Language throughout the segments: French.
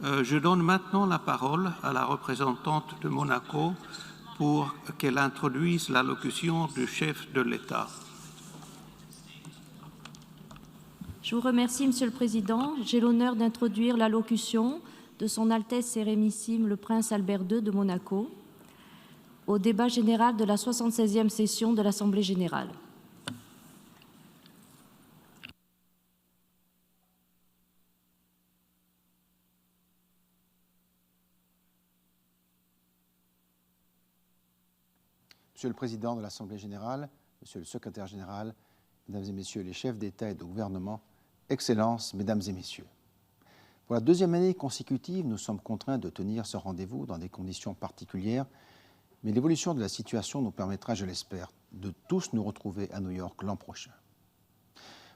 Je donne maintenant la parole à la représentante de Monaco pour qu'elle introduise l'allocution du chef de l'État. Je vous remercie, Monsieur le Président. J'ai l'honneur d'introduire l'allocution de Son Altesse Sérénissime le Prince Albert II de Monaco au débat général de la 76e session de l'Assemblée générale. Monsieur le Président de l'Assemblée générale, Monsieur le Secrétaire général, Mesdames et Messieurs les chefs d'État et de gouvernement, Excellences, Mesdames et Messieurs. Pour la deuxième année consécutive, nous sommes contraints de tenir ce rendez-vous dans des conditions particulières, mais l'évolution de la situation nous permettra, je l'espère, de tous nous retrouver à New York l'an prochain.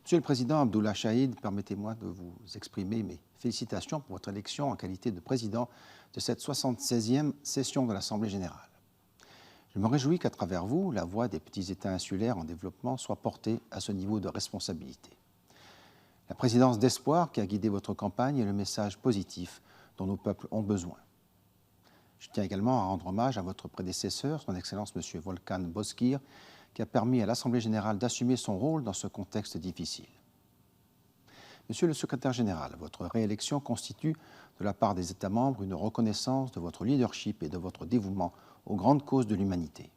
Monsieur le Président Abdullah Shahid, permettez-moi de vous exprimer mes félicitations pour votre élection en qualité de président de cette 76e session de l'Assemblée générale. Je me réjouis qu'à travers vous, la voix des petits États insulaires en développement soit portée à ce niveau de responsabilité. La présidence d'espoir qui a guidé votre campagne est le message positif dont nos peuples ont besoin. Je tiens également à rendre hommage à votre prédécesseur, son Excellence M. Volkan Bozkır, qui a permis à l'Assemblée générale d'assumer son rôle dans ce contexte difficile. Monsieur le Secrétaire général, votre réélection constitue, de la part des États membres, une reconnaissance de votre leadership et de votre dévouement aux grandes causes de l'humanité.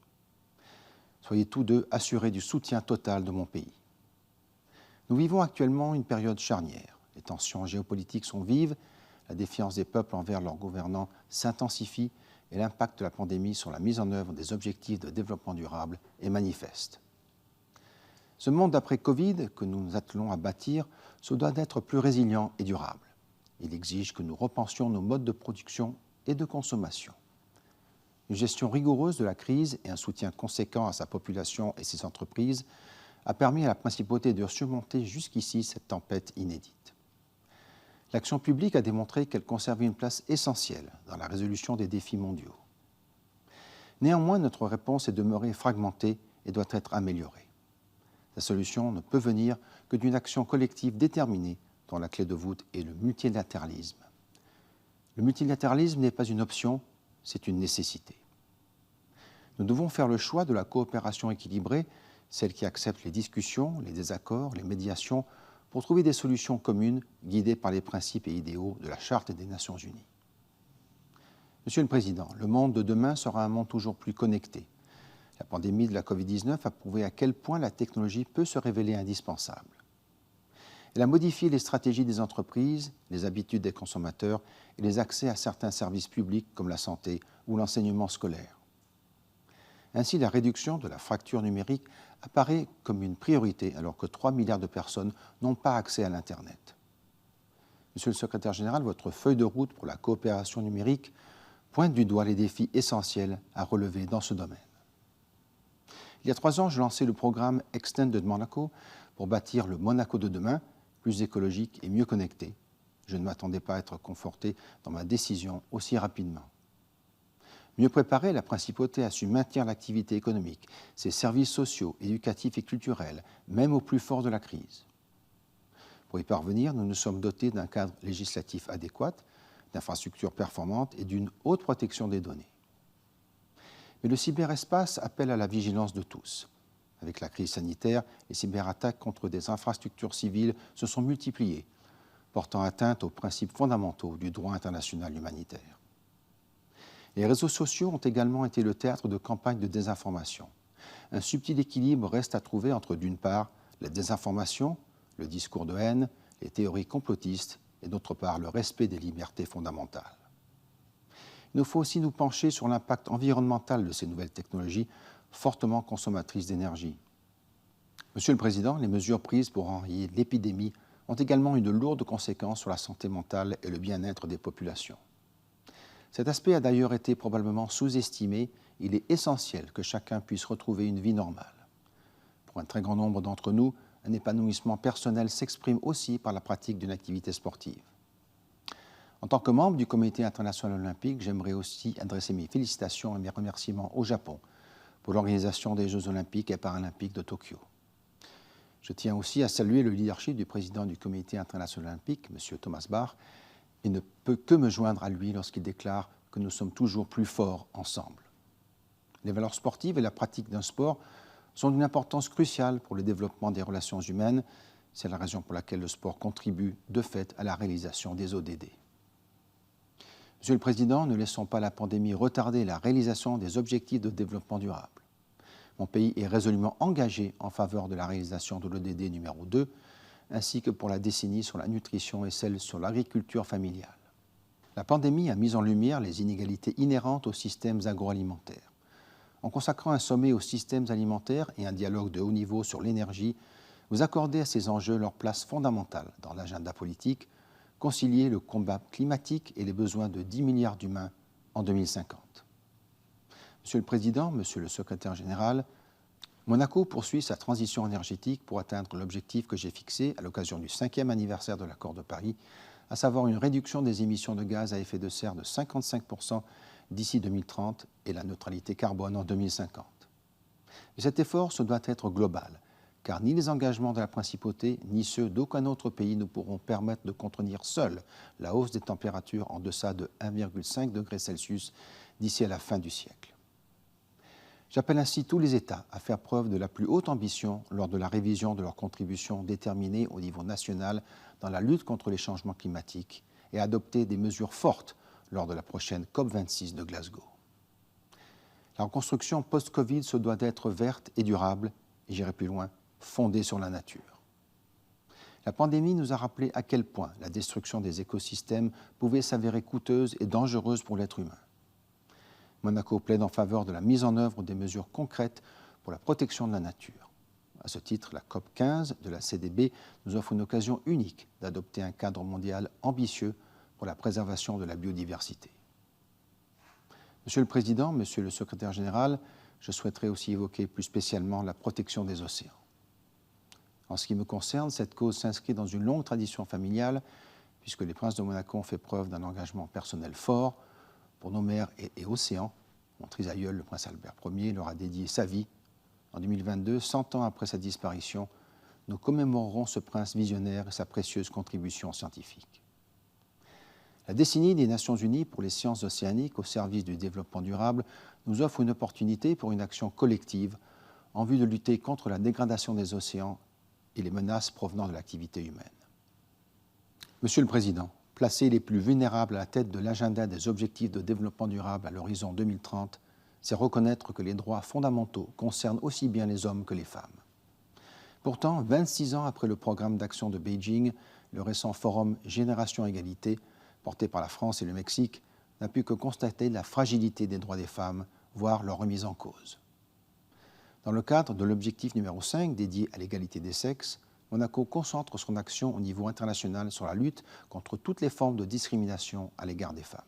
Soyez tous deux assurés du soutien total de mon pays. Nous vivons actuellement une période charnière. Les tensions géopolitiques sont vives, la défiance des peuples envers leurs gouvernants s'intensifie et l'impact de la pandémie sur la mise en œuvre des objectifs de développement durable est manifeste. Ce monde d'après Covid que nous nous attelons à bâtir se doit d'être plus résilient et durable. Il exige que nous repensions nos modes de production et de consommation. Une gestion rigoureuse de la crise et un soutien conséquent à sa population et ses entreprises a permis à la principauté de surmonter jusqu'ici cette tempête inédite. L'action publique a démontré qu'elle conservait une place essentielle dans la résolution des défis mondiaux. Néanmoins, notre réponse est demeurée fragmentée et doit être améliorée. La solution ne peut venir que d'une action collective déterminée dont la clé de voûte est le multilatéralisme. Le multilatéralisme n'est pas une option, c'est une nécessité. Nous devons faire le choix de la coopération équilibrée, celle qui accepte les discussions, les désaccords, les médiations, pour trouver des solutions communes guidées par les principes et idéaux de la Charte des Nations Unies. Monsieur le Président, le monde de demain sera un monde toujours plus connecté. La pandémie de la Covid-19 a prouvé à quel point la technologie peut se révéler indispensable. Elle a modifié les stratégies des entreprises, les habitudes des consommateurs et les accès à certains services publics comme la santé ou l'enseignement scolaire. Ainsi, la réduction de la fracture numérique apparaît comme une priorité alors que 3 milliards de personnes n'ont pas accès à l'Internet. Monsieur le Secrétaire général, votre feuille de route pour la coopération numérique pointe du doigt les défis essentiels à relever dans ce domaine. Il y a 3 ans, je lançais le programme Extended Monaco pour bâtir le Monaco de demain, plus écologique et mieux connecté. Je ne m'attendais pas à être conforté dans ma décision aussi rapidement. Mieux préparée, la principauté a su maintenir l'activité économique, ses services sociaux, éducatifs et culturels, même au plus fort de la crise. Pour y parvenir, nous nous sommes dotés d'un cadre législatif adéquat, d'infrastructures performantes et d'une haute protection des données. Mais le cyberespace appelle à la vigilance de tous. Avec la crise sanitaire, les cyberattaques contre des infrastructures civiles se sont multipliées, portant atteinte aux principes fondamentaux du droit international humanitaire. Les réseaux sociaux ont également été le théâtre de campagnes de désinformation. Un subtil équilibre reste à trouver entre, d'une part, la désinformation, le discours de haine, les théories complotistes, et d'autre part, le respect des libertés fondamentales. Il nous faut aussi nous pencher sur l'impact environnemental de ces nouvelles technologies fortement consommatrices d'énergie. Monsieur le Président, les mesures prises pour enrayer l'épidémie ont également eu de lourdes conséquences sur la santé mentale et le bien-être des populations. Cet aspect a d'ailleurs été probablement sous-estimé. Il est essentiel que chacun puisse retrouver une vie normale. Pour un très grand nombre d'entre nous, un épanouissement personnel s'exprime aussi par la pratique d'une activité sportive. En tant que membre du Comité international olympique, j'aimerais aussi adresser mes félicitations et mes remerciements au Japon pour l'organisation des Jeux olympiques et paralympiques de Tokyo. Je tiens aussi à saluer le leadership du président du Comité international olympique, M. Thomas Bach, et ne peut que me joindre à lui lorsqu'il déclare que nous sommes toujours plus forts ensemble. Les valeurs sportives et la pratique d'un sport sont d'une importance cruciale pour le développement des relations humaines. C'est la raison pour laquelle le sport contribue de fait à la réalisation des ODD. Monsieur le Président, ne laissons pas la pandémie retarder la réalisation des objectifs de développement durable. Mon pays est résolument engagé en faveur de la réalisation de l'ODD numéro 2, ainsi que pour la décennie sur la nutrition et celle sur l'agriculture familiale. La pandémie a mis en lumière les inégalités inhérentes aux systèmes agroalimentaires. En consacrant un sommet aux systèmes alimentaires et un dialogue de haut niveau sur l'énergie, vous accordez à ces enjeux leur place fondamentale dans l'agenda politique, concilier le combat climatique et les besoins de 10 milliards d'humains en 2050. Monsieur le Président, Monsieur le Secrétaire général, Monaco poursuit sa transition énergétique pour atteindre l'objectif que j'ai fixé à l'occasion du 5e anniversaire de l'accord de Paris, à savoir une réduction des émissions de gaz à effet de serre de 55% d'ici 2030 et la neutralité carbone en 2050. Et cet effort se doit être global, car ni les engagements de la Principauté, ni ceux d'aucun autre pays ne pourront permettre de contenir seuls la hausse des températures en deçà de 1,5 degré Celsius d'ici à la fin du siècle. J'appelle ainsi tous les États à faire preuve de la plus haute ambition lors de la révision de leurs contributions déterminées au niveau national dans la lutte contre les changements climatiques et à adopter des mesures fortes lors de la prochaine COP26 de Glasgow. La reconstruction post-Covid se doit d'être verte et durable, et j'irai plus loin, fondée sur la nature. La pandémie nous a rappelé à quel point la destruction des écosystèmes pouvait s'avérer coûteuse et dangereuse pour l'être humain. Monaco plaide en faveur de la mise en œuvre des mesures concrètes pour la protection de la nature. À ce titre, la COP 15 de la CDB nous offre une occasion unique d'adopter un cadre mondial ambitieux pour la préservation de la biodiversité. Monsieur le Président, Monsieur le Secrétaire général, je souhaiterais aussi évoquer plus spécialement la protection des océans. En ce qui me concerne, cette cause s'inscrit dans une longue tradition familiale, puisque les princes de Monaco ont fait preuve d'un engagement personnel fort pour nos mers et océans. Mon trisaïeul, le prince Albert Ier, leur a dédié sa vie. En 2022, 100 ans après sa disparition, nous commémorerons ce prince visionnaire et sa précieuse contribution scientifique. La décennie des Nations Unies pour les sciences océaniques au service du développement durable nous offre une opportunité pour une action collective en vue de lutter contre la dégradation des océans et les menaces provenant de l'activité humaine. Monsieur le Président, placer les plus vulnérables à la tête de l'agenda des objectifs de développement durable à l'horizon 2030, c'est reconnaître que les droits fondamentaux concernent aussi bien les hommes que les femmes. Pourtant, 26 ans après le programme d'action de Beijing, le récent forum Génération Égalité, porté par la France et le Mexique, n'a pu que constater la fragilité des droits des femmes, voire leur remise en cause. Dans le cadre de l'objectif numéro 5 dédié à l'égalité des sexes, Monaco concentre son action au niveau international sur la lutte contre toutes les formes de discrimination à l'égard des femmes.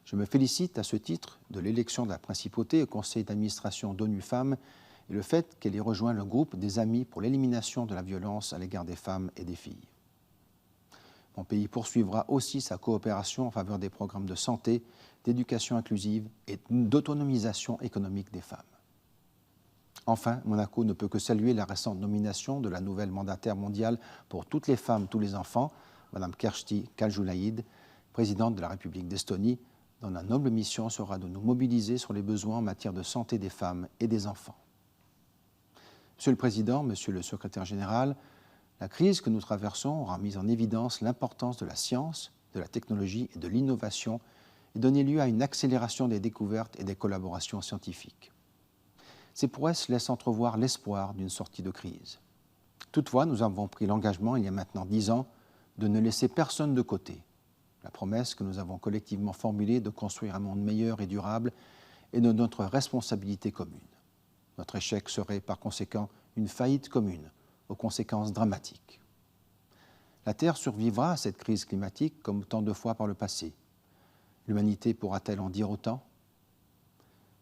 Je me félicite à ce titre de l'élection de la Principauté au conseil d'administration d'ONU Femmes et le fait qu'elle ait rejoint le groupe des Amis pour l'élimination de la violence à l'égard des femmes et des filles. Mon pays poursuivra aussi sa coopération en faveur des programmes de santé, d'éducation inclusive et d'autonomisation économique des femmes. Enfin, Monaco ne peut que saluer la récente nomination de la nouvelle mandataire mondiale pour toutes les femmes, tous les enfants, Mme Kersti Kaljulaid, présidente de la République d'Estonie, dont la noble mission sera de nous mobiliser sur les besoins en matière de santé des femmes et des enfants. Monsieur le Président, Monsieur le Secrétaire général, la crise que nous traversons aura mis en évidence l'importance de la science, de la technologie et de l'innovation et donné lieu à une accélération des découvertes et des collaborations scientifiques. Ces prouesses laissent entrevoir l'espoir d'une sortie de crise. Toutefois, nous avons pris l'engagement, il y a maintenant 10 ans, de ne laisser personne de côté. La promesse que nous avons collectivement formulée de construire un monde meilleur et durable est de notre responsabilité commune. Notre échec serait par conséquent une faillite commune, aux conséquences dramatiques. La Terre survivra à cette crise climatique comme tant de fois par le passé. L'humanité pourra-t-elle en dire autant ?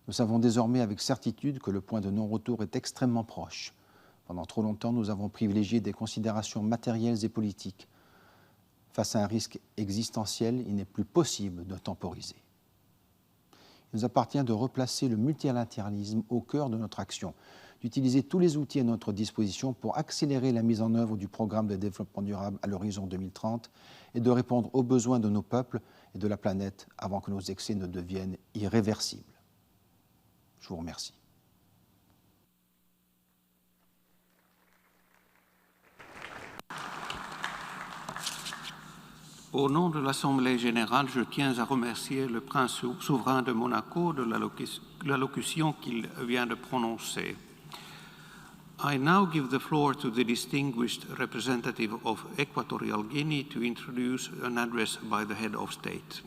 Nous savons désormais avec certitude que le point de non-retour est extrêmement proche. Pendant trop longtemps, nous avons privilégié des considérations matérielles et politiques. Face à un risque existentiel, il n'est plus possible de temporiser. Il nous appartient de replacer le multilatéralisme au cœur de notre action, d'utiliser tous les outils à notre disposition pour accélérer la mise en œuvre du programme de développement durable à l'horizon 2030 et de répondre aux besoins de nos peuples et de la planète avant que nos excès ne deviennent irréversibles. Je vous remercie. Au nom de l'Assemblée générale, je tiens à remercier le prince souverain de Monaco de l'allocution qu'il vient de prononcer. I now give the floor to the distinguished representative of Equatorial Guinea to introduce an address by the head of state.